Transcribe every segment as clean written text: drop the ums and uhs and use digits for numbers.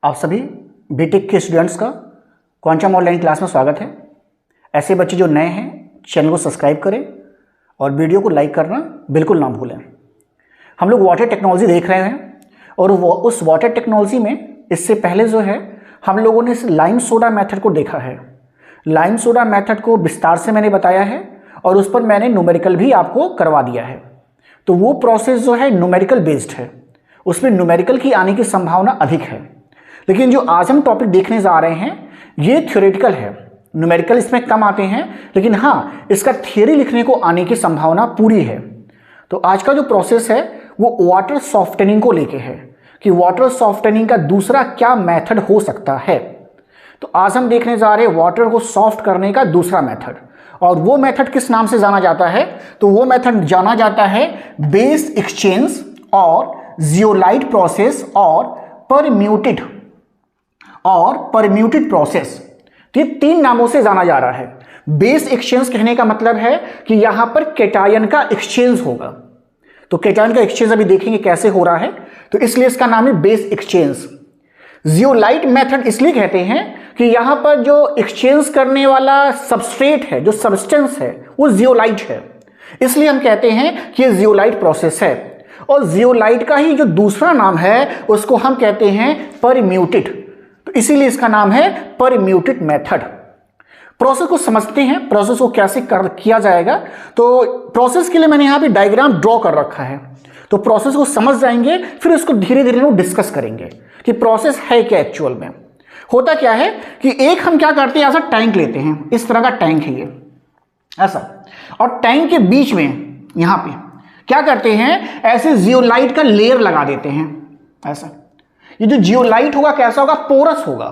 आप सभी बीटेक के स्टूडेंट्स का क्वांटम ऑनलाइन क्लास में स्वागत है। ऐसे बच्चे जो नए हैं चैनल को सब्सक्राइब करें और वीडियो को लाइक करना बिल्कुल ना भूलें। हम लोग वाटर टेक्नोलॉजी देख रहे हैं और उस वाटर टेक्नोलॉजी में इससे पहले जो है हम लोगों ने इस लाइम सोडा मेथड को देखा है। लाइम सोडा मेथड को विस्तार से मैंने बताया है और उस पर मैंने न्यूमेरिकल भी आपको करवा दिया है। तो वो प्रोसेस जो है न्यूमेरिकल बेस्ड है, उसमें न्यूमेरिकल की आने की संभावना अधिक है। लेकिन जो आज हम टॉपिक देखने जा रहे हैं ये थ्योरेटिकल है, न्यूमेरिकल इसमें कम आते हैं, लेकिन हाँ इसका थियरी लिखने को आने की संभावना पूरी है। तो आज का जो प्रोसेस है वो वाटर सॉफ्टनिंग को लेके है कि वाटर सॉफ्टनिंग का दूसरा क्या मेथड हो सकता है। तो आज हम देखने जा रहे हैं वाटर को सॉफ्ट करने का दूसरा मेथड, और वो मेथड किस नाम से जाना जाता है? तो वो मेथड जाना जाता है बेस एक्सचेंज और जियोलाइट प्रोसेस और परम्यूटेड प्रोसेस। तो ये तीन नामों से जाना जा रहा है। बेस एक्सचेंज कहने का मतलब है कि यहां पर केटायन का एक्सचेंज होगा। तो केटायन का एक्सचेंज अभी देखेंगे कैसे हो रहा है, तो इसलिए इसका नाम है बेस एक्सचेंज। जियोलाइट मेथड इसलिए कहते हैं कि यहां पर जो एक्सचेंज करने वाला सबस्ट्रेट है, जो सब्सटेंस है, वो जियोलाइट है, इसलिए हम कहते हैं कि ये जियोलाइट प्रोसेस है। और जियोलाइट का ही जो दूसरा नाम है उसको हम कहते हैं परम्यूटेड, तो इसीलिए इसका नाम है परम्यूटेड मेथड। प्रोसेस को समझते हैं, प्रोसेस को कैसे किया जाएगा। तो प्रोसेस के लिए मैंने यहां पे डायग्राम ड्रॉ कर रखा है, तो प्रोसेस को समझ जाएंगे, फिर इसको धीरे धीरे लोग डिस्कस करेंगे कि प्रोसेस है क्या। एक्चुअल में होता क्या है कि एक हम क्या करते हैं, ऐसा टैंक लेते हैं, इस तरह का टैंक है ये ऐसा, और टैंक के बीच में यहां पे क्या करते हैं, ऐसे जियोलाइट का लेयर लगा देते हैं ऐसा। ये जो जियोलाइट होगा कैसा होगा, पोरस होगा।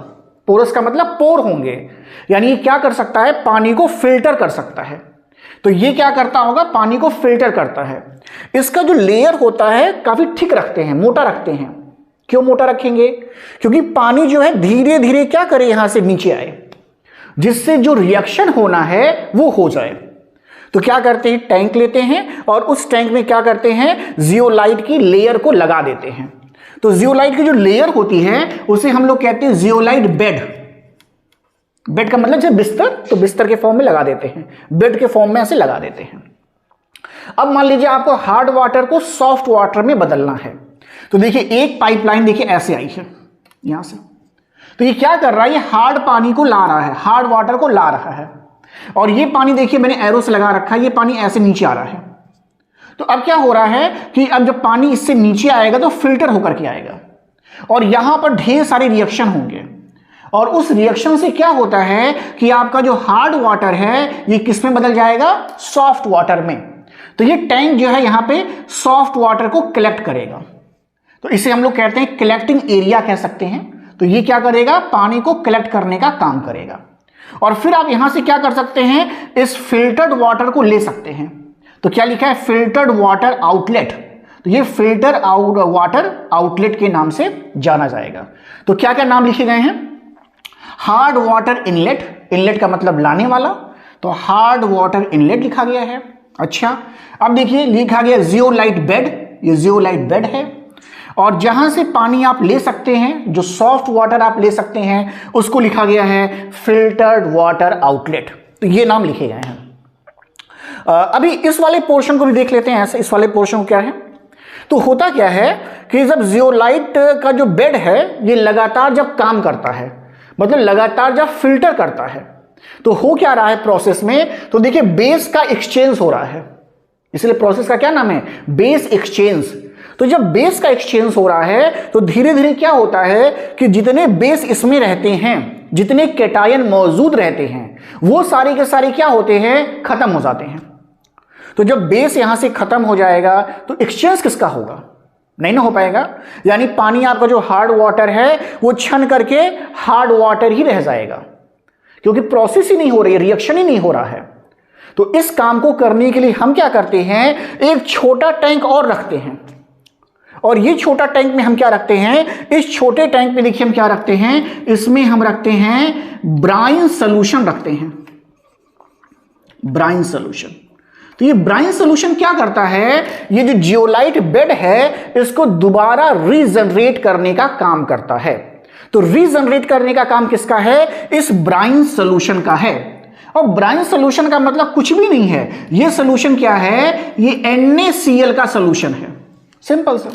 पोरस का मतलब पोर होंगे, यानी ये क्या कर सकता है, पानी को फिल्टर कर सकता है। तो ये क्या करता होगा, पानी को फिल्टर करता है। इसका जो लेयर होता है काफी थिक रखते हैं, मोटा रखते हैं। क्यों मोटा रखेंगे? क्योंकि पानी जो है धीरे धीरे क्या करे, यहां से नीचे आए, जिससे जो रिएक्शन होना है वो हो जाए। तो क्या करते हैं, टैंक लेते हैं और उस टैंक में क्या करते हैं, जियोलाइट की लेयर को लगा देते हैं। तो जियोलाइट की जो लेयर होती है उसे हम लोग कहते हैं जियोलाइट बेड। बेड का मतलब जैसे बिस्तर, तो बिस्तर के फॉर्म में लगा देते हैं, बेड के फॉर्म में ऐसे लगा देते हैं। अब मान लीजिए आपको हार्ड वाटर को सॉफ्ट वाटर में बदलना है, तो देखिए एक पाइपलाइन देखिए ऐसे आई है यहां से। तो ये क्या कर रहा है, ये हार्ड पानी को ला रहा है, हार्ड वाटर को ला रहा है, और ये पानी देखिए मैंने एरो से लगा रखा है, ये पानी ऐसे नीचे आ रहा है। तो अब क्या हो रहा है कि अब जब पानी इससे नीचे आएगा तो फिल्टर होकर के आएगा, और यहां पर ढेर सारे रिएक्शन होंगे, और उस रिएक्शन से क्या होता है कि आपका जो हार्ड वाटर है ये किस में बदल जाएगा, सॉफ्ट वाटर में। तो ये टैंक जो है यहां पे सॉफ्ट वाटर को कलेक्ट करेगा, तो इसे हम लोग कहते हैं कलेक्टिंग एरिया कह सकते हैं। तो ये क्या करेगा, पानी को कलेक्ट करने का काम करेगा। और फिर आप यहां से क्या कर सकते हैं, इस फिल्टर्ड वाटर को ले सकते हैं। तो क्या लिखा है, फिल्टर्ड वाटर आउटलेट। तो ये फिल्टर वाटर आउटलेट के नाम से जाना जाएगा। तो क्या क्या नाम लिखे गए हैं, हार्ड वाटर इनलेट, इनलेट का मतलब लाने वाला, तो हार्ड वाटर इनलेट लिखा गया है। अच्छा, अब देखिए लिखा गया जियोलाइट बेड, ये जियोलाइट बेड है। और जहां से पानी आप ले सकते हैं, जो सॉफ्ट वाटर आप ले सकते हैं, उसको लिखा गया है फिल्टर्ड वाटर आउटलेट। तो ये नाम लिखे गए हैं। अभी इस वाले पोर्शन को भी देख लेते हैं ऐसे। इस वाले पोर्शन क्या है, तो होता क्या है कि जब जियोलाइट का जो बेड है ये लगातार जब काम करता है, मतलब लगातार जब फिल्टर करता है, तो हो क्या रहा है प्रोसेस में, तो देखिए बेस का एक्सचेंज हो रहा है, इसलिए प्रोसेस का क्या नाम है, बेस एक्सचेंज। तो जब बेस का एक्सचेंज हो रहा है तो धीरे धीरे क्या होता है कि जितने बेस इसमें रहते हैं, जितने केटायन मौजूद रहते हैं, वो सारे के सारे क्या होते हैं, खत्म हो जाते हैं। तो जब बेस यहां से खत्म हो जाएगा तो एक्सचेंज किसका होगा, नहीं ना हो पाएगा। यानी पानी आपका जो हार्ड वाटर है वो छन करके हार्ड वाटर ही रह जाएगा, क्योंकि प्रोसेस ही नहीं हो रही है, रिएक्शन ही नहीं हो रहा है। तो इस काम को करने के लिए हम क्या करते हैं, एक छोटा टैंक और रखते हैं, और ये छोटा टैंक में हम क्या रखते हैं, इस छोटे टैंक में देखिए हम क्या रखते हैं, इसमें हम रखते हैं ब्राइन सॉल्यूशन रखते हैं, ब्राइन सॉल्यूशन। तो ये ब्राइन सॉल्यूशन क्या करता है, ये जो जियोलाइट बेड है इसको दोबारा रीजनरेट करने का काम करता है। तो रीजनरेट करने का काम किसका है? इस ब्राइन सोल्यूशन का है। और ब्राइन सोल्यूशन का मतलब कुछ भी नहीं है, ये सोल्यूशन क्या है? ये NaCl का सोल्यूशन है, सिंपल सा।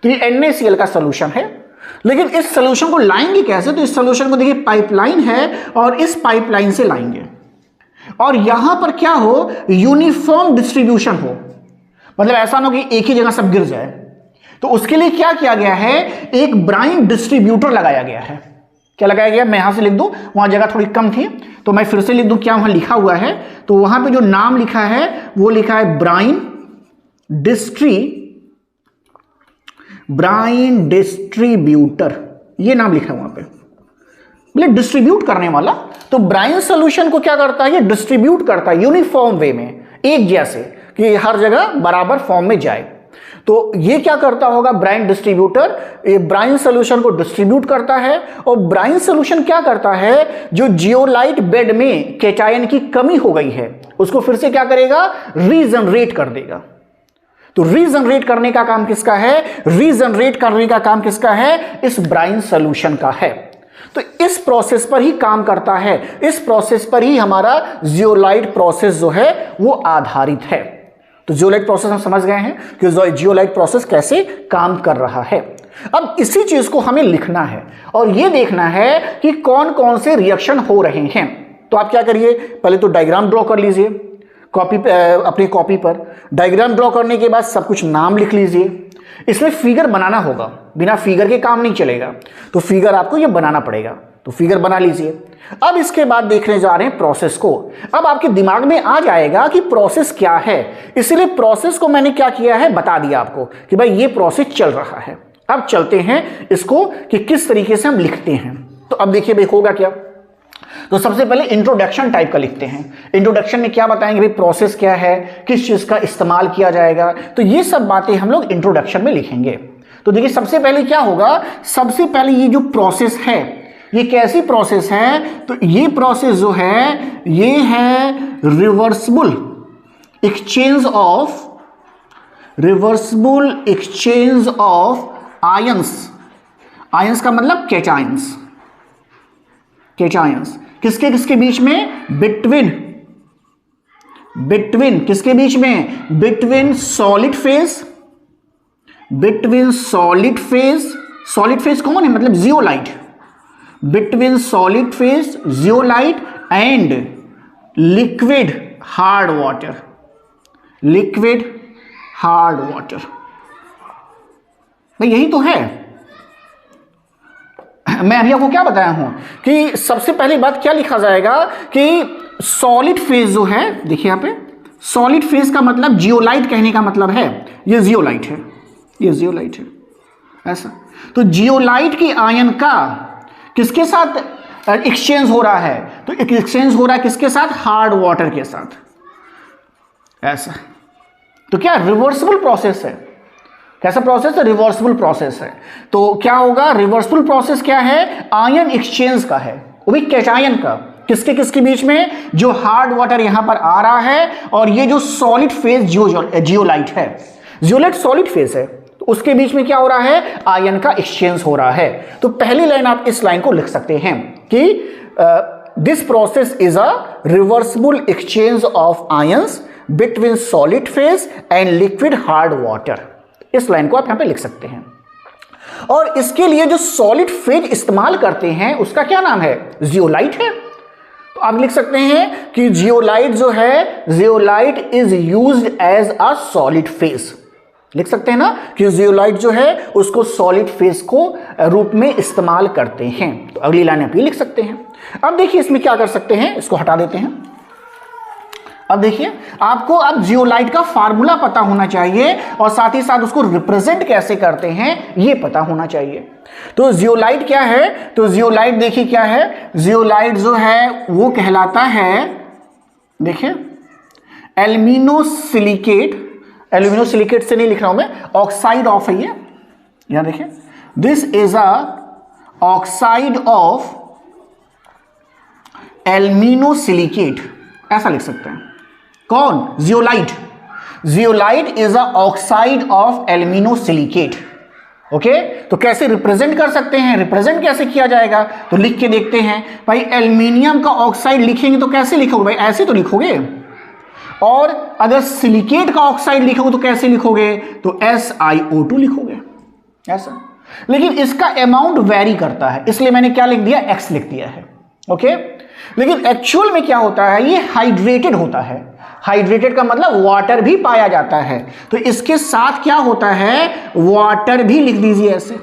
तो ये NaCl का सोल्यूशन है, लेकिन इस सोल्यूशन को लाएंगे कैसे? तो इस सोल्यूशन को देखिए, पाइपलाइन है और इस पाइपलाइन से लाएंगे, और यहां पर क्या हो? यूनिफॉर्म डिस्ट्रीब्यूशन हो, मतलब ऐसा ना हो कि एक ही जगह सब गिर जाए। तो उसके लिए क्या किया गया है? एक ब्राइन डिस्ट्रीब्यूटर लगाया गया है। क्या लगाया गया? मैं यहां से लिख दूं, वहां जगह थोड़ी कम थी तो मैं फिर से लिख दूं क्या वहां लिखा हुआ है। तो वहां पे जो नाम लिखा है वो लिखा है ब्राइन डिस्ट्रीब्यूटर, ये नाम लिखा है वहां पे, मतलब डिस्ट्रीब्यूट करने वाला। तो ब्राइन सोल्यूशन को क्या करता है? ये डिस्ट्रीब्यूट करता है यूनिफॉर्म वे में, एक जैसे, कि हर जगह बराबर फॉर्म में जाए। तो ये क्या करता होगा? ब्राइन डिस्ट्रीब्यूटर, ये ब्राइन सोल्यूशन को डिस्ट्रीब्यूट करता है। और ब्राइन सोल्यूशन क्या करता है? जो जियोलाइट बेड में केटायन की कमी हो गई है उसको फिर से क्या करेगा? रीजनरेट कर देगा। तो रीजनरेट करने का काम किसका है? रीजनरेट करने का काम किसका है? इस ब्राइन सोल्यूशन का है। तो इस प्रोसेस पर ही काम करता है, इस प्रोसेस पर ही हमारा जियोलाइट प्रोसेस जो है वो आधारित है। तो जियोलाइट प्रोसेस हम समझ गए हैं कि जियोलाइट प्रोसेस कैसे काम कर रहा है। अब इसी चीज को हमें लिखना है और यह देखना है कि कौन कौन से रिएक्शन हो रहे हैं। तो आप क्या करिए, पहले तो डायग्राम ड्रॉ कर लीजिए कॉपी, अपनी कॉपी पर। डायग्राम ड्रॉ करने के बाद सब कुछ नाम लिख लीजिए। इसमें फिगर बनाना होगा, बिना फिगर के काम नहीं चलेगा, तो फिगर आपको ये बनाना पड़ेगा। तो फिगर बना लीजिए। अब इसके बाद देखने जा रहे हैं प्रोसेस को। अब आपके दिमाग में आ जाएगा कि प्रोसेस क्या है, इसलिए प्रोसेस को मैंने क्या किया है, बता दिया आपको कि भाई ये प्रोसेस चल रहा है। अब चलते हैं इसको कि किस तरीके से हम लिखते हैं। तो अब देखिए भाई होगा क्या। तो सबसे पहले इंट्रोडक्शन टाइप का लिखते हैं। इंट्रोडक्शन में क्या बताएंगे भाई, प्रोसेस क्या है, किस चीज का इस्तेमाल किया जाएगा, तो ये सब बातें हम लोग इंट्रोडक्शन में लिखेंगे। तो देखिए सबसे पहले क्या होगा, सबसे पहले ये जो प्रोसेस है ये कैसी प्रोसेस है, तो ये प्रोसेस जो है ये है reversible exchange of ions. Ions का मतलब कैटायंस। किसके किसके बीच में? बिटवीन किसके बीच में? बिटवीन सॉलिड फेज कौन है? मतलब zeolite. Between solid phase zeolite and liquid hard water. भाई यही तो है। मैं अभी आपको क्या बताया हूं कि सबसे पहली बात क्या लिखा जाएगा कि सॉलिड फेज जो है, देखिए यहां पे सॉलिड फेज का मतलब जियोलाइट कहने का मतलब है ये जियोलाइट है, ऐसा। तो जियोलाइट की आयन का किसके साथ एक्सचेंज हो रहा है? तो एक्सचेंज हो रहा है किसके साथ? हार्ड वाटर के साथ, ऐसा। तो क्या रिवर्सिबल प्रोसेस है। कैसा प्रोसेस है? रिवर्सिबल प्रोसेस है। तो क्या होगा, रिवर्सिबल प्रोसेस क्या है? आयन एक्सचेंज का है, वो भी कैटायन का। किसके किसके बीच में? जो हार्ड वाटर यहां पर आ रहा है और ये जो सॉलिड फेज जियोलाइट है, जियोलाइट सॉलिड फेज है, तो उसके बीच में क्या हो रहा है? आयन का एक्सचेंज हो रहा है। तो पहली लाइन आप इस लाइन को लिख सकते हैं कि this process is a reversible exchange of ions between solid phase and liquid hard water. इस लाइन को आप यहां पे लिख सकते हैं। और इसके लिए जो सॉलिड फेज इस्तेमाल करते हैं उसका क्या नाम है? जियोलाइट है। तो आप लिख सकते हैं कि जियोलाइट जो है, zeolite is used as a solid phase. लिख सकते हैं ना कि जियोलाइट जो है उसको सॉलिड फेज को रूप में इस्तेमाल करते हैं। तो अगली लाइन आप ये लिख सकते हैं। अब देखिए इसमें क्या कर सकते हैं, इसको हटा देते हैं। अब देखिए आपको अब जियोलाइट का फार्मूला पता होना चाहिए और साथ ही साथ उसको रिप्रेजेंट कैसे करते हैं ये पता होना चाहिए। तो जियोलाइट क्या है? तो जियोलाइट देखिए क्या है, जियोलाइट जो है वो कहलाता है, देखिए एल्यूमिनोसिलिकेट। एल्यूमिनोसिलिकेट से नहीं लिख रहा हूं मैं, ऑक्साइड ऑफ है ये, यहां देखिए, this is a oxide of aluminosilicate, ऐसा लिख सकते हैं। कौन? Zeolite. Zeolite is a oxide of aluminosilicate, okay तो कैसे रिप्रेजेंट कर सकते हैं, रिप्रेजेंट कैसे किया जाएगा, तो लिख के देखते हैं भाई। एल्युमिनियम का ऑक्साइड लिखेंगे तो कैसे लिखोगे भाई, ऐसे तो लिखोगे। और अगर सिलिकेट का ऑक्साइड लिखोगे तो कैसे लिखोगे, तो SiO2 लिखोगे ऐसा। लेकिन इसका अमाउंट वेरी करता है, इसलिए मैंने क्या लिख दिया, X लिख दिया है। ओके लेकिन एक्चुअल में क्या होता है, ये हाइड्रेटेड होता है। हाइड्रेटेड का मतलब वाटर भी पाया जाता है, तो इसके साथ क्या होता है, वाटर भी लिख दीजिए ऐसे,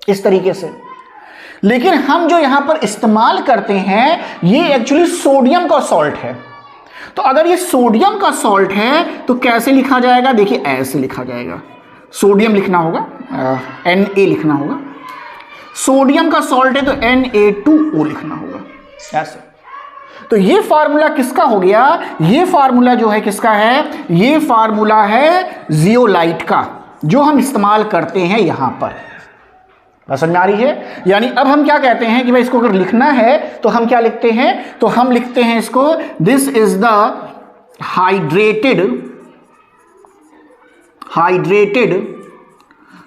इस तरीके से। लेकिन हम जो यहां पर इस्तेमाल करते हैं ये एक्चुअली सोडियम का सॉल्ट है। तो अगर ये सोडियम का सॉल्ट है तो कैसे लिखा जाएगा, देखिए ऐसे लिखा जाएगा। सोडियम लिखना होगा, Na लिखना होगा। सोडियम का सॉल्ट है तो Na2O लिखना होगा ऐसे। तो ये फार्मूला किसका हो गया, ये फार्मूला जो है किसका है, ये फार्मूला है जियोलाइट का, जो हम इस्तेमाल करते हैं यहां पर। समझ में आ रही है। यानी अब हम क्या कहते हैं कि भाई इसको अगर लिखना है तो हम क्या लिखते हैं, तो हम लिखते हैं इसको, this is the hydrated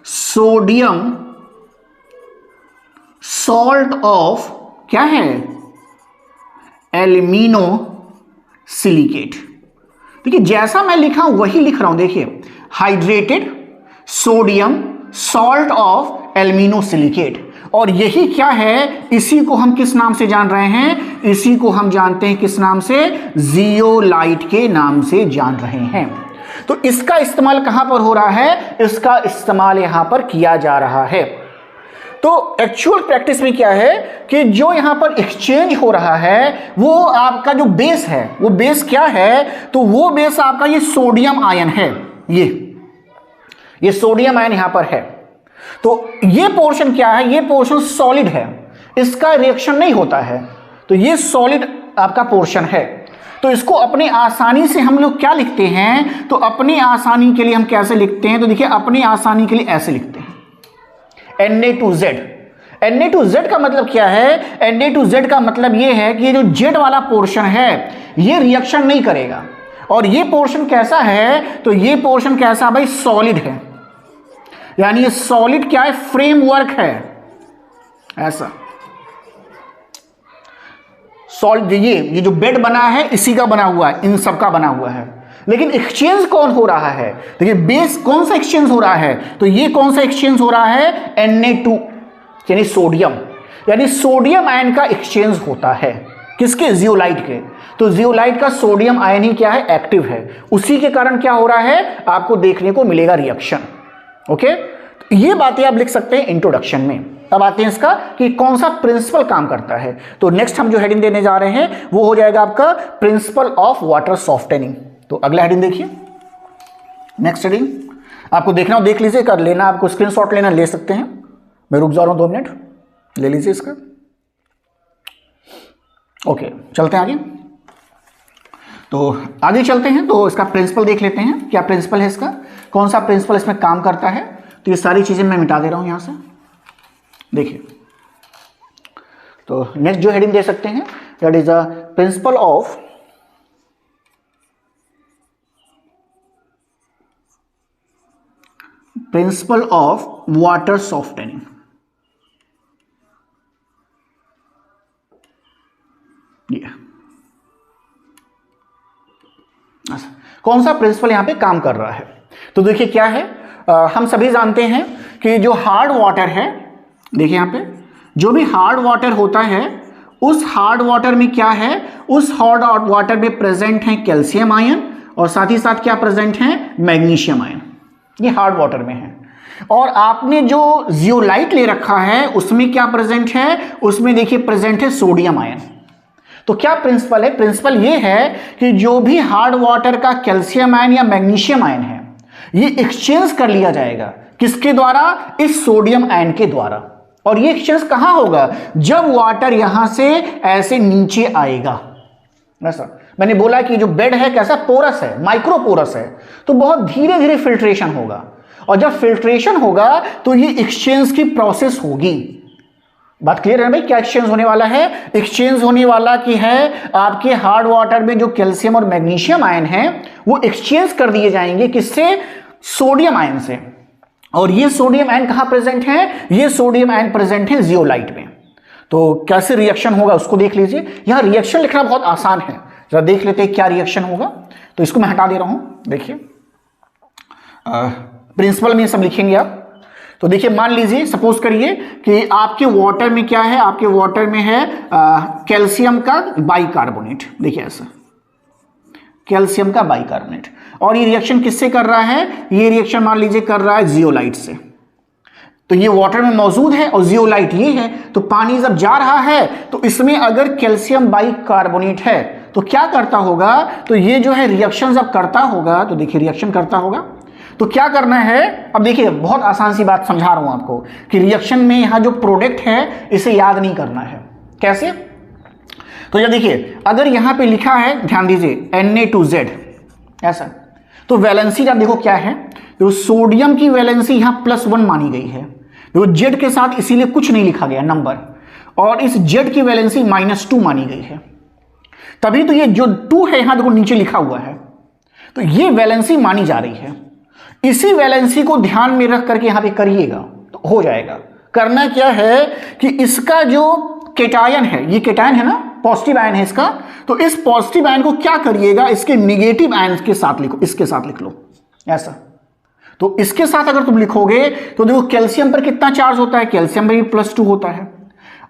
sodium salt of क्या है, एल्यूमिनो सिलिकेट। देखिए जैसा मैं लिखा हूं वही लिख रहा हूं, देखिए hydrated sodium salt of alumino silicate. और यही क्या है, इसी को हम किस नाम से जान रहे हैं, इसी को हम जानते हैं किस नाम से, जियोलाइट के नाम से जान रहे हैं। तो इसका इस्तेमाल कहां पर हो रहा है, इसका इस्तेमाल यहां पर किया जा रहा है। तो एक्चुअल प्रैक्टिस में क्या है कि जो यहां पर एक्सचेंज हो रहा है वो आपका जो बेस है, वो बेस क्या है, तो वो बेस आपका ये सोडियम आयन है। ये सोडियम आयन यहां पर है। तो ये पोर्शन क्या है, ये पोर्शन सॉलिड है, इसका रिएक्शन नहीं होता है, तो ये सॉलिड आपका पोर्शन है। तो इसको अपने आसानी से हम लोग क्या लिखते हैं, तो अपनी आसानी के लिए हम कैसे लिखते हैं, तो देखिए अपनी आसानी के लिए ऐसे लिखते हैं, Na2Z। Na2Z का मतलब क्या है, Na2Z का मतलब ये है कि ये जो Z वाला पोर्शन है ये रिएक्शन नहीं करेगा। और ये पोर्शन कैसा है, तो ये पोर्शन कैसा भाई, सॉलिड है। यानी ये सॉलिड क्या है, फ्रेमवर्क है ऐसा। सॉलिड ये जो बेड बना है इसी का बना हुआ है, इन सब का बना हुआ है। लेकिन एक्सचेंज कौन हो रहा है, देखिए बेस कौन सा एक्सचेंज हो रहा है, तो ये कौन सा एक्सचेंज हो रहा है, Na2 यानी सोडियम। यानी सोडियम आयन का एक्सचेंज होता है किसके, जियोलाइट के। तो जियोलाइट का सोडियम आयन ही क्या है, एक्टिव है। उसी के कारण क्या हो रहा है, आपको देखने को मिलेगा रिएक्शन। ओके तो ये बातें आप लिख सकते हैं इंट्रोडक्शन में। अब आते हैं इसका कि कौन सा प्रिंसिपल काम करता है। तो नेक्स्ट हम जो हेडिंग देने जा रहे हैं वो हो जाएगा आपका प्रिंसिपल ऑफ वाटर सॉफ्टनिंग। तो अगला हेडिंग देखिए, नेक्स्ट हेडिंग आपको देखना हो देख लीजिए, कर लेना, आपको स्क्रीनशॉट लेना ले सकते हैं, मैं रुक जा रहा हूं 2 मिनट, ले लीजिए इसका। ओके चलते हैं आगे। तो आगे चलते हैं, तो इसका प्रिंसिपल देख लेते हैं, क्या प्रिंसिपल है इसका, कौन सा प्रिंसिपल इसमें काम करता है। तो ये सारी चीजें मैं मिटा दे रहा हूं यहां से, देखिए। तो नेक्स्ट जो हेडिंग दे सकते हैं, that is a principle of water softening. कौन सा प्रिंसिपल यहां पे काम कर रहा है, तो देखिए क्या है, हम सभी जानते हैं कि जो हार्ड वाटर है, देखिए यहां पे जो भी हार्ड वाटर होता है, उस हार्ड वाटर में क्या है, उस हार्ड वाटर में प्रेजेंट है कैल्शियम आयन और साथ ही साथ क्या प्रेजेंट है, मैग्नीशियम आयन। ये हार्ड वाटर में है। और आपने जो जियोलाइट ले रखा है उसमें क्या प्रेजेंट है, उसमें देखिए प्रेजेंट है सोडियम आयन। तो क्या प्रिंसिपल है, प्रिंसिपल ये है कि जो भी हार्ड वाटर का कैल्शियम आयन या मैग्नीशियम आयन है ये एक्सचेंज कर लिया जाएगा, किसके द्वारा, इस सोडियम आयन के द्वारा। और ये एक्सचेंज कहां होगा, जब वाटर यहां से ऐसे नीचे आएगा। ऐसा मैंने बोला कि जो बेड है कैसा, पोरस है, माइक्रो पोरस है, तो बहुत धीरे धीरे फिल्ट्रेशन होगा। और जब फिल्ट्रेशन होगा तो ये एक्सचेंज की प्रोसेस होगी। बात क्लियर है ना भाई, क्या एक्सचेंज होने वाला है, एक्सचेंज होने वाला की है आपके हार्ड वाटर में जो कैल्शियम और मैग्नीशियम आयन है वो एक्सचेंज कर दिए जाएंगे, किससे, सोडियम आयन से। और ये सोडियम आयन कहां प्रेजेंट है? ये सोडियम आयन प्रेजेंट है जियोलाइट में। तो कैसे रिएक्शन होगा उसको देख लीजिए। यहां रिएक्शन लिखना बहुत आसान है, जरा देख लेते हैं क्या रिएक्शन होगा। तो इसको मैं हटा दे रहा हूं, देखिए प्रिंसिपल में सब लिखेंगे आप। तो देखिए मान लीजिए, सपोज करिए कि आपके वाटर में क्या है, आपके वाटर में है कैल्शियम का बाइकार्बोनेट। देखिए ऐसा कैल्शियम का बाइकार्बोनेट, और ये रिएक्शन किससे कर रहा है? ये रिएक्शन मान लीजिए कर रहा है जियोलाइट से। तो ये वाटर में मौजूद है और जियोलाइट ये है, तो पानी जब जा रहा है तो इसमें अगर कैल्शियम बाइकार्बोनेट है तो क्या करता होगा? तो ये जो है रिएक्शन जब करता होगा, तो देखिए रिएक्शन करता होगा तो क्या करना है? अब देखिए बहुत आसान सी बात समझा रहा हूं आपको कि रिएक्शन में यहां जो प्रोडक्ट है इसे याद नहीं करना है। कैसे? तो ये देखिए अगर यहां पे लिखा है, ध्यान दीजिए Na2Z ऐसा, तो वैलेंसी आप देखो क्या है, तो सोडियम की वैलेंसी यहां +1 मानी गई है, तो Z के साथ इसीलिए कुछ नहीं लिखा गया नंबर, और इस Z की वैलेंसी -2 मानी गई है, तभी तो ये जो 2 है यहां देखो नीचे लिखा हुआ है, तो ये वैलेंसी मानी जा रही है। इसी वैलेंसी को ध्यान में रख करके यहां पे करिएगा तो हो जाएगा। करना क्या है कि इसका जो केटायन है, ये केटायन है ना, पॉजिटिव आयन है इसका, तो इस पॉजिटिव आयन को क्या करिएगा, इसके निगेटिव आयन के साथ लिखो, इसके साथ लिख लो ऐसा। तो इसके साथ अगर तुम लिखोगे तो देखो कैल्शियम पर कितना चार्ज होता है, कैल्शियम पर भी +2 होता है,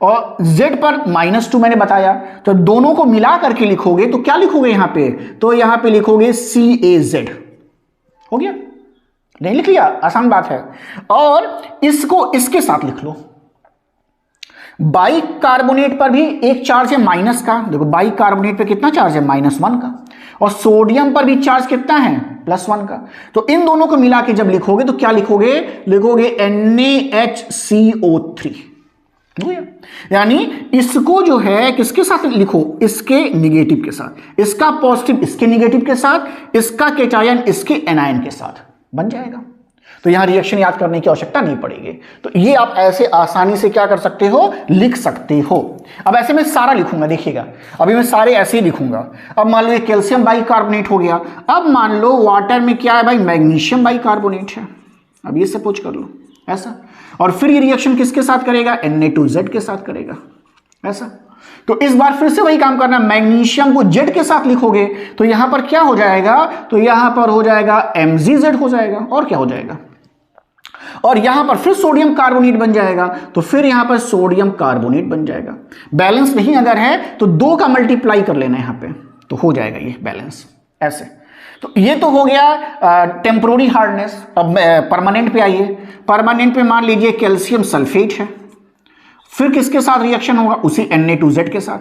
और Z पर -2 मैंने बताया। तो दोनों को मिला करके लिखोगे तो क्या लिखोगे यहां पे? तो यहां पे लिखोगे CaZ। हो गया? नहीं लिख लिया? आसान बात है। और इसको इसके साथ लिख लो। बाइकार्बोनेट पर भी एक चार्ज है माइनस का, देखो बाइकार्बोनेट पे कितना चार्ज है? -1 का, और सोडियम पर भी चार्ज कितना है? +1 का। तो इन दोनों को मिला के जब लिखोगे तो क्या लिखोगे? लिखोगे NaHCO3। यानी इसको जो है किसके साथ लिखो? इसके निगेटिव के साथ, इसका पॉजिटिव इसके निगेटिव के साथ, इसका केटायन इसके एनायन के साथ बन जाएगा। तो यहां रिएक्शन याद करने की आवश्यकता नहीं पड़ेगी। तो ये आप ऐसे आसानी से क्या कर सकते हो? लिख सकते हो। अब ऐसे मैं सारा लिखूंगा, देखिएगा अभी मैं सारे ऐसे ही लिखूंगा। अब मान लो ये कैल्शियम बाइकार्बोनेट हो गया, अब मान लो वाटर में क्या है भाई? मैग्नीशियम बाइकार्बोनेट है। अब ये सपोज कर लो ऐसा, और फिर ये रिएक्शन किसके साथ करेगा? Na2Z के साथ करेगा ऐसा। तो इस बार फिर से वही काम करना, मैग्नीशियम को Z के साथ लिखोगे तो यहां पर क्या हो जाएगा? तो यहां पर हो जाएगा MgZ हो जाएगा, और क्या हो जाएगा? और यहां पर फिर सोडियम कार्बोनेट बन जाएगा, तो फिर यहां पर सोडियम कार्बोनेट बन जाएगा। बैलेंस नहीं अगर है तो 2 का मल्टीप्लाई कर लेना यहां पे, तो हो जाएगा ये बैलेंस ऐसे। तो ये तो हो गया टेम्पोररी हार्डनेस। अब परमानेंट पे आइए। परमानेंट पे मान लीजिए कैल्शियम सल्फेट है, फिर किसके साथ रिएक्शन होगा? उसी Na2Z के साथ।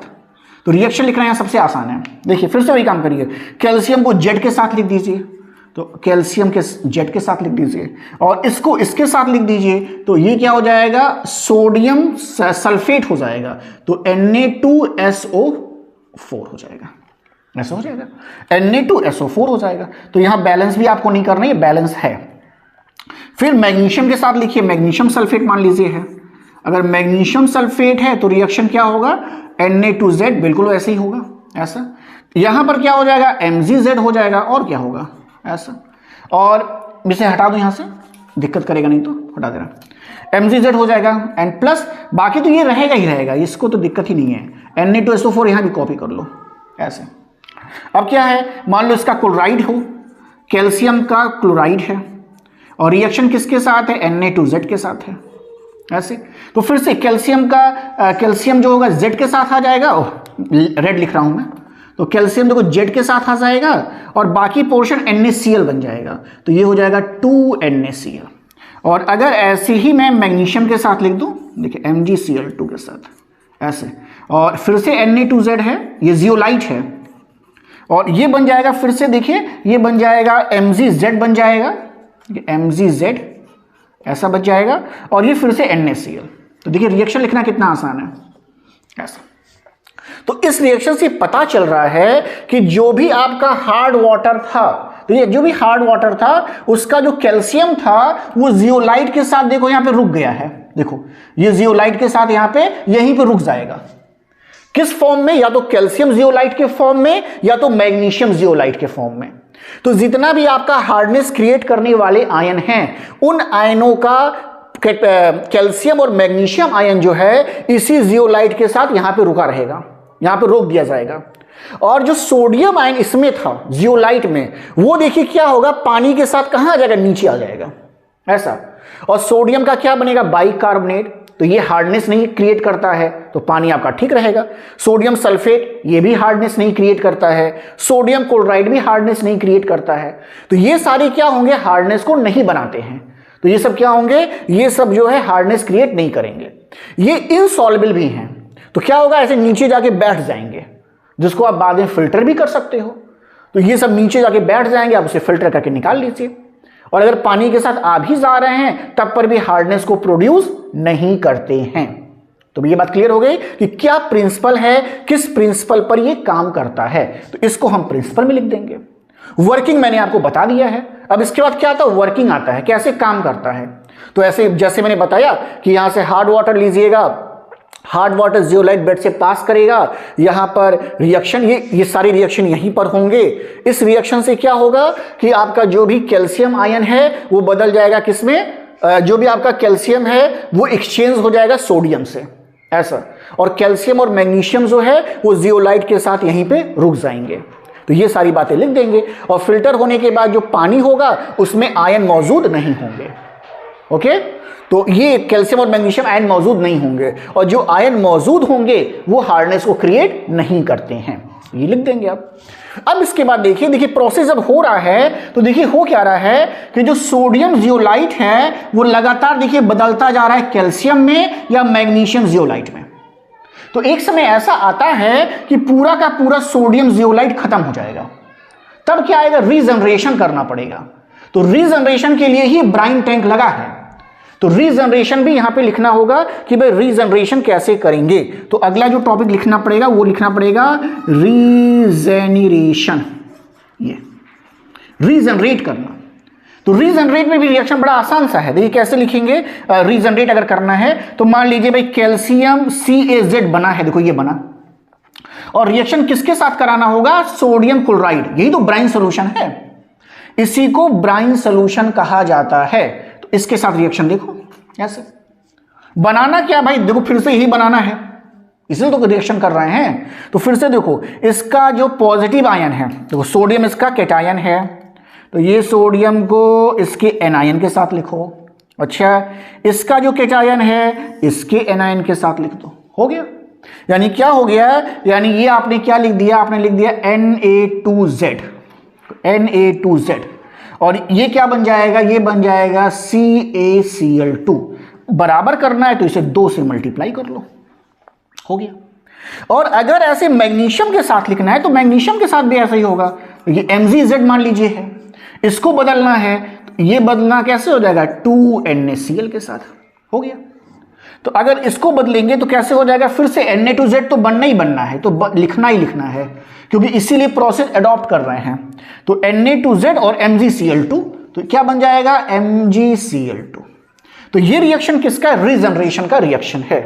तो रिएक्शन लिखना यहां सबसे आसान है। देखिए फिर से वही काम करिए, कैल्शियम को Z के साथ लिख दीजिए, तो कैल्शियम के Z के साथ लिख दीजिए, और इसको इसके साथ लिख दीजिए, तो ये क्या हो जाएगा? सोडियम सल्फेट हो जाएगा, तो Na2SO4 हो जाएगा, ऐसा हो जाएगा, Na2SO4 हो जाएगा। तो यहां बैलेंस भी आपको नहीं करना है, बैलेंस है। फिर मैग्नीशियम के साथ लिखिए, मैग्नीशियम सल्फेट मान लीजिए है, अगर मैग्नीशियम सल्फेट है तो रिएक्शन क्या होगा? Na2Z बिल्कुल ऐसे ही होगा ऐसा। यहां पर क्या हो जाएगा? MgZ हो जाएगा, और क्या होगा ऐसा। और इसे हटा दो यहां से, दिक्कत करेगा नहीं तो हटा देना, MgZ हो जाएगा, एंड प्लस बाकी तो ये रहेगा ही रहेगा, इसको तो दिक्कत ही नहीं है। Na2SO4 यहां भी कॉपी कर लो ऐसे। अब क्या है? मान लो इसका क्लोराइड हो, कैल्शियम का क्लोराइड है, और रिएक्शन किसके साथ है? Na2Z के साथ है ऐसे। तो फिर से कैल्शियम का कैल्शियम जो होगा Z के साथ आ जाएगा, रेड लिख रहा हूं मैं, तो कैल्शियम देखो Z के साथ आ जाएगा, और बाकी पोर्शन NaCl बन जाएगा, तो ये हो जाएगा 2NaCl। और अगर ऐसे ही मैं मैग्नीशियम के साथ लिख दूं, देखिए MgCl2 के साथ ऐसे, और फिर से Na2Z है, ये जियोलाइट है, और ये बन जाएगा फिर से देखिए, ये बन जाएगा MgZ बन जाएगा, MgZ ऐसा बच जाएगा, और ये फिर से NaCl। तो देखिए रिएक्शन लिखना कितना आसान है ऐसा। तो इस रिएक्शन से पता चल रहा है कि जो भी आपका हार्ड वाटर था, तो ये जो भी हार्ड वाटर था उसका जो कैल्शियम था वो जियोलाइट के साथ देखो यहां पे रुक गया है। देखो ये जियोलाइट के साथ यहां पे यहीं पे रुक जाएगा। किस फॉर्म में? या तो कैल्शियम जियोलाइट के फॉर्म में, या तो मैग्नीशियम जियोलाइट के फॉर्म में। तो जितना भी आपका हार्डनेस क्रिएट करने वाले आयन हैं, उन आयनों का कैल्शियम और मैग्नीशियम आयन जो है इसी जियोलाइट के साथ यहां पे रुका रहेगा, यहां पे रोक दिया जाएगा। और जो सोडियम आयन इसमें था जियोलाइट में, वो देखिए क्या होगा, पानी के साथ कहां आ जाएगा, नीचे आ जाएगा ऐसा। और सोडियम का क्या बनेगा, बाइकार्बोनेट, तो ये हार्डनेस नहीं क्रिएट करता है, तो पानी आपका ठीक रहेगा। सोडियम सल्फेट ये भी हार्डनेस नहीं क्रिएट करता है, सोडियम क्लोराइड भी हार्डनेस नहीं क्रिएट करता है। तो ये सारे क्या होंगे, हार्डनेस को नहीं बनाते हैं। तो ये सब क्या होंगे, ये सब जो है हार्डनेस क्रिएट नहीं करेंगे। ये इनसॉल्युबल भी हैं, तो क्या होगा, ऐसे नीचे जाके बैठ जाएंगे, जिसको आप बाद में फिल्टर भी कर सकते हो। तो ये सब नीचे जाके बैठ जाएंगे, आप उसे फिल्टर करके निकाल लीजिए। और अगर पानी के साथ आ भी जा रहे हैं तब पर भी हार्डनेस को प्रोड्यूस नहीं करते हैं। तो ये बात क्लियर हो गई कि क्या प्रिंसिपल है, किस प्रिंसिपल पर ये काम करता है। तो इसको हम प्रिंसिपल में लिख देंगे। वर्किंग मैंने आपको बता दिया है। अब इसके बाद क्या आता है, वर्किंग आता है, कैसे काम करता है। तो ऐसे जैसे मैंने बताया कि यहां से हार्ड वाटर लीजिएगा, हार्ड वाटर जियोलाइट बेड से पास करेगा, यहां पर रिएक्शन, ये सारे रिएक्शन यहीं पर होंगे। इस रिएक्शन से क्या होगा कि आपका जो भी कैल्शियम आयन है वो बदल जाएगा किसमें, जो भी आपका कैल्शियम है वो एक्सचेंज हो जाएगा सोडियम से ऐसा। और कैल्शियम और मैग्नीशियम जो है वो जियोलाइट के साथ यहीं पे रुक जाएंगे। तो ये सारी बातें लिख देंगे। और फिल्टर होने के बाद जो पानी होगा उसमें आयन मौजूद नहीं होंगे। ओके, तो ये कैल्शियम और मैग्नीशियम आयन मौजूद नहीं होंगे, और जो आयन मौजूद होंगे वो हार्डनेस को क्रिएट नहीं करते हैं। ये लिख देंगे आप। अब इसके बाद देखिए प्रोसेस जब हो रहा है तो देखिए हो क्या रहा है कि जो सोडियम जियोलाइट है वो लगातार देखिए बदलता जा रहा है कैल्शियम में या मैग्नीशियम जियोलाइट में। तो एक समय ऐसा आता है कि पूरा का पूरा सोडियम जियोलाइट खत्म हो जाएगा। तब क्या आएगा, रीजनरेशन करना पड़ेगा। तो रीजनरेशन के लिए ही ब्राइन टैंक लगा है। तो रीजनरेशन भी यहां पे लिखना होगा कि भाई रीजनरेशन कैसे करेंगे। तो अगला जो टॉपिक लिखना पड़ेगा वो लिखना पड़ेगा रीजेनरेशन, ये रीजनरेट करना। तो रीजनरेट में भी रिएक्शन बड़ा आसान सा है। देखिए कैसे लिखेंगे, रीजनरेट अगर करना है तो मान लीजिए भाई कैल्शियम CaZ बना है, देखो ये बना, और रिएक्शन किसके साथ कराना होगा, सोडियम क्लोराइड, यही तो ब्राइन सोल्यूशन है, इसी को ब्राइन सोल्यूशन कहा जाता है। तो इसके साथ रिएक्शन देखो ऐसे बनाना क्या भाई, देखो फिर से यही बनाना है, इसलिए तो रिएक्शन कर रहे हैं। तो फिर से देखो इसका जो पॉजिटिव आयन है, देखो सोडियम इसका कैटायन है, तो ये सोडियम को इसके एनायन के साथ लिखो। अच्छा, इसका जो कैटायन है इसके एनायन के साथ लिख दो, हो गया। यानी क्या हो गया, यानी ये आपने क्या लिख दिया, आपने लिख दिया Na2Z, Na2Z, और ये क्या बन जाएगा, ये बन जाएगा CaCl2। बराबर करना है तो इसे 2 से मल्टीप्लाई कर लो, हो गया। और अगर ऐसे मैग्नीशियम के साथ लिखना है तो मैग्नीशियम के साथ भी ऐसा ही होगा। ये MgZ मान लीजिए है, इसको बदलना है तो ये बदलना कैसे हो जाएगा, 2NaCl के साथ, हो गया। तो अगर इसको बदलेंगे तो कैसे हो जाएगा, फिर से Na2Z तो बनना ही बनना है, तो लिखना ही लिखना है, क्योंकि इसीलिए प्रोसेस अडॉप्ट कर रहे हैं। तो Na2Z और MgCl2, तो क्या बन जाएगा, MgCl2। तो ये रिएक्शन किसका, रीजनरेशन का रिएक्शन है।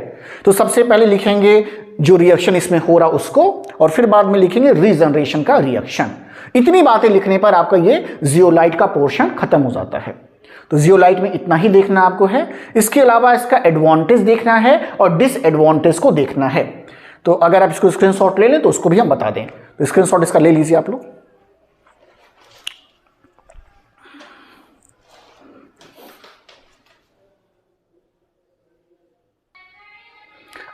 तो सबसे पहले लिखेंगे जो रिएक्शन इसमें हो रहा उसको, और फिर बाद में लिखेंगे रीजनरेशन का रिएक्शन। इतनी बातें लिखने पर आपका ये जियोलाइट का पोर्शन खत्म हो जाता है। तो जियोलाइट में इतना ही देखना आपको है। इसके अलावा इसका एडवांटेज देखना है और डिसएडवांटेज को देखना है। तो अगर आप इसको स्क्रीनशॉट ले लें तो उसको भी हम बता दें। तो स्क्रीनशॉट इसका ले लीजिए आप लोग।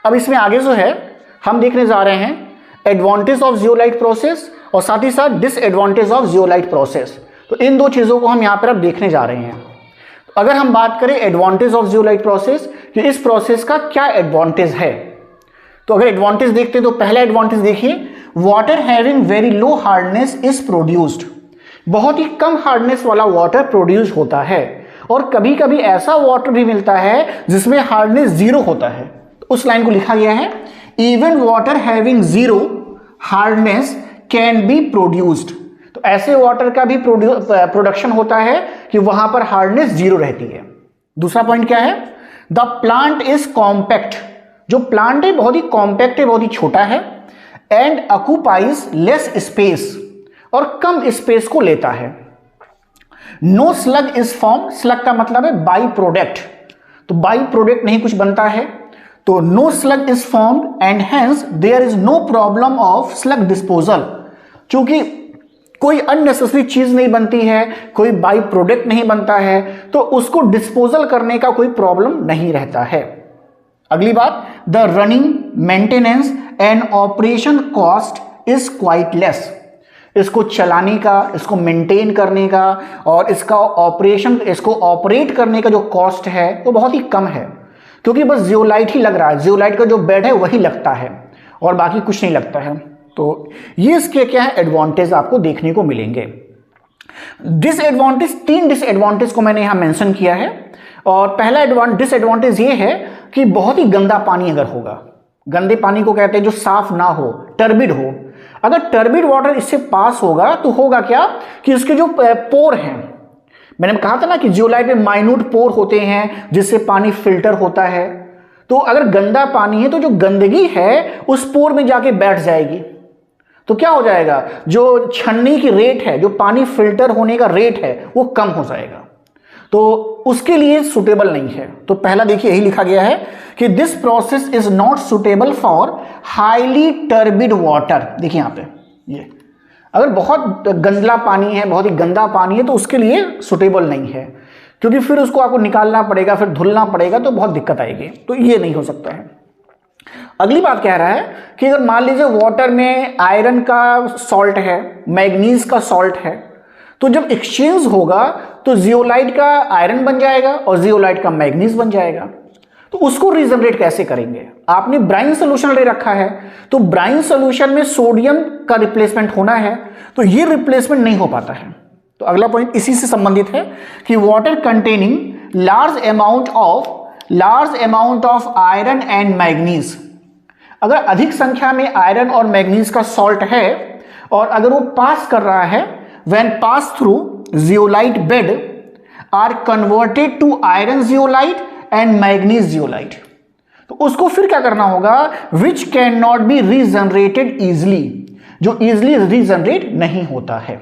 अब इसमें आगे जो है हम देखने जा रहे हैं एडवांटेज ऑफ जियोलाइट प्रोसेस और साथ ही साथ डिसएडवांटेज ऑफ जियोलाइट प्रोसेस। तो इन दो चीजों को हम यहां पर अब देखने जा रहे हैं। तो अगर हम बात करें एडवांटेज ऑफ जियोलाइट प्रोसेस कि इस प्रोसेस का क्या एडवांटेज है, तो अगर एडवांटेज देखते हैं तो पहला एडवांटेज देखिए, water having very low hardness is produced. बहुत ही कम हार्डनेस वाला वाटर प्रोड्यूस होता है, और कभी कभी ऐसा वाटर भी मिलता है जिसमें हार्डनेस 0 होता है। तो उस लाइन को लिखा गया है, even water having 0 hardness can be produced. तो ऐसे वाटर का भी प्रोडक्शन होता है कि वहां पर हार्डनेस 0 रहती है। दूसरा पॉइंट क्या है, द प्लांट इज कॉम्पैक्ट। जो प्लांट है बहुत ही कॉम्पैक्ट है, बहुत ही छोटा है, एंड ऑक्यूपाइज लेस स्पेस, और कम स्पेस को लेता है। No slag is form, slag का मतलब है बाई प्रोडक्ट, तो बाई प्रोडक्ट नहीं कुछ बनता है, तो no slag is formed and hence there is no problem of slag disposal. चूंकि कोई अननेसेसरी चीज नहीं बनती है, कोई बाई प्रोडक्ट नहीं बनता है, तो उसको डिस्पोजल करने का कोई प्रॉब्लम नहीं रहता है। अगली बात, the running maintenance and operation cost is quite less. इसको चलाने का, इसको मेंटेन करने का और इसका ऑपरेशन, इसको ऑपरेट करने का जो कॉस्ट है वो बहुत ही कम है, क्योंकि बस जियोलाइट ही लग रहा है, जियोलाइट का जो बेड है वही लगता है और बाकी कुछ नहीं लगता है। तो ये इसके क्या है एडवांटेज आपको देखने को मिलेंगे। डिसएडवांटेज, 3 डिसएडवांटेज को मैंने यहां मेंशन किया है। और पहला डिसएडवांटेज ये है कि बहुत ही गंदा पानी अगर होगा, गंदे पानी को कहते हैं जो साफ ना हो, टर्बिड हो, अगर टर्बिड वाटर इससे पास होगा तो होगा क्या कि इसके जो पोर हैं, मैंने कहा था ना कि जियोलाइट में माइन्यूट पोर होते हैं जिससे पानी फिल्टर होता है, तो अगर गंदा पानी है तो जो गंदगी है उस पोर में जाके बैठ जाएगी, तो क्या हो जाएगा, जो छन्नी की रेट है, जो पानी फिल्टर होने का रेट है वो कम हो जाएगा, तो उसके लिए सुटेबल नहीं है। तो पहला देखिए यही लिखा गया है कि this process is not suitable for highly turbid water. देखिए यहां पे ये अगर बहुत गंदला पानी है, बहुत ही गंदा पानी है तो उसके लिए सुटेबल नहीं है, क्योंकि फिर उसको आपको निकालना पड़ेगा, फिर धुलना पड़ेगा, तो बहुत दिक्कत आएगी, तो ये नहीं हो सकता है। अगली बात कह रहा है कि अगर मान लीजिए वाटर में आयरन का सॉल्ट है, मैग्नीज का सॉल्ट है, तो जब एक्सचेंज होगा तो जियोलाइट का आयरन बन जाएगा और जियोलाइट का मैग्नीज बन जाएगा, तो उसको रीजनरेट कैसे करेंगे। आपने ब्राइन सोल्यूशन ले रखा है, तो ब्राइन सोल्यूशन में सोडियम का रिप्लेसमेंट होना है, तो ये रिप्लेसमेंट नहीं हो पाता है। तो अगला पॉइंट इसी से संबंधित है कि water containing large amount of iron and manganese, अगर अधिक संख्या में आयरन और मैग्नीज का सॉल्ट है और अगर वो पास कर रहा है, when pass through zeolite bed are converted to iron zeolite and manganese zeolite, तो उसको फिर क्या करना होगा, which cannot be regenerated easily, जो easily regenerate नहीं होता है।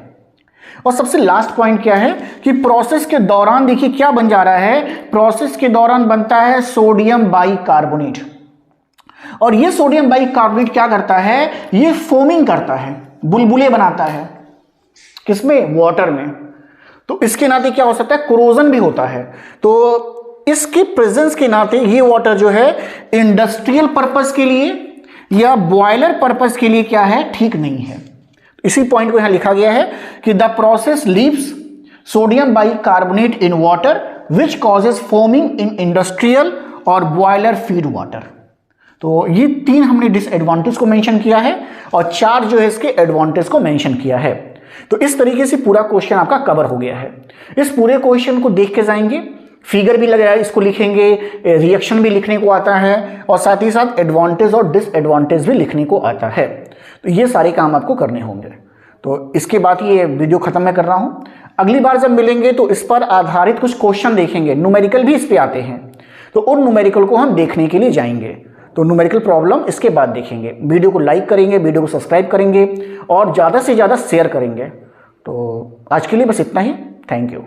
और सबसे लास्ट पॉइंट क्या है कि प्रोसेस के दौरान देखिए क्या बन जा रहा है, प्रोसेस के दौरान बनता है सोडियम बाइकार्बोनेट, और ये सोडियम बाइकार्बोनेट क्या करता है, ये फोमिंग करता है, बुलबुले बनाता है, किसमें, वाटर में, तो इसके नाते क्या हो सकता है, कोरोजन भी होता है। तो इसके प्रेजेंस के नाते ये वाटर जो है इंडस्ट्रियल पर्पस के लिए या बॉयलर पर्पस के लिए क्या है, ठीक नहीं है। इसी पॉइंट को यहां लिखा गया है कि the process leaves sodium bicarbonate in water which causes foaming in industrial और बॉयलर फीड वाटर। तो ये 3 हमने डिसएडवांटेज को मेंशन किया है और 4 जो है इसके एडवांटेज को मेंशन किया है। तो इस तरीके से पूरा क्वेश्चन आपका कवर हो गया है। इस पूरे क्वेश्चन को देख के जाएंगे, फिगर भी लग रहा है, इसको लिखेंगे, रिएक्शन भी लिखने को आता है और साथ ही साथ एडवांटेज और डिसएडवांटेज भी लिखने को आता है। तो ये सारे काम आपको करने होंगे। तो इसके बाद ये वीडियो खत्म मैं कर रहा हूँ। अगली बार जब मिलेंगे तो इस पर आधारित कुछ क्वेश्चन देखेंगे, न्यूमेरिकल भी इस पे आते हैं, तो उन न्यूमेरिकल को हम देखने के लिए जाएंगे। तो न्यूमेरिकल प्रॉब्लम इसके बाद देखेंगे। वीडियो को लाइक करेंगे, वीडियो को सब्सक्राइब करेंगे और ज़्यादा से ज़्यादा शेयर करेंगे। तो आज के लिए बस इतना ही। Thank you.